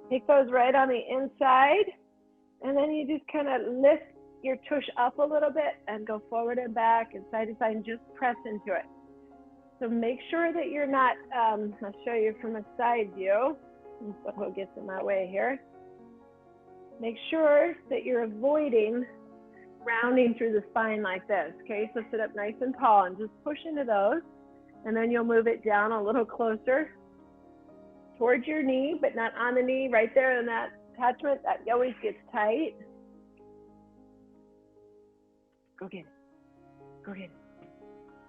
Take those right on the inside. And then you just kind of lift your tush up a little bit and go forward and back and side to side and just press into it. So make sure that you're not, I'll show you from a side view. Who gets in my way here. Make sure that you're avoiding rounding through the spine like this, okay? So sit up nice and tall and just push into those. And then you'll move it down a little closer towards your knee, but not on the knee, right there in that attachment. That always gets tight. Go get it. Go get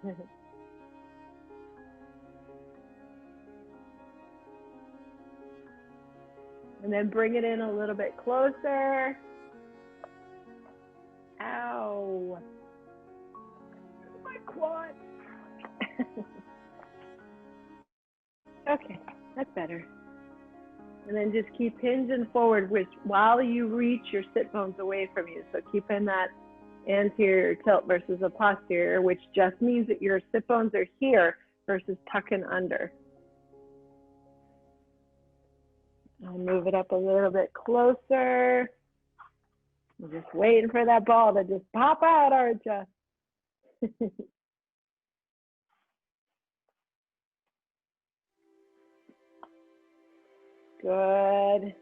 it. And then bring it in a little bit closer. Ow. My quad. Okay, that's better. And then just keep hinging forward while you reach your sit bones away from you. So keep in that anterior tilt versus a posterior, which just means that your sit bones are here versus tucking under. I'll move it up a little bit closer. I'm just waiting for that ball to just pop out, aren't you? Good.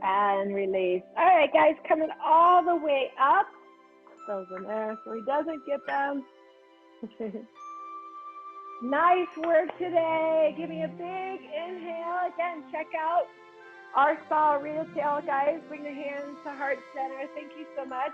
And release. All right, guys, coming all the way up. Those in there so he doesn't get them. Nice work today. Give me a big inhale. Again, check out our spa retail, guys. Bring the hands to heart center. Thank you so much.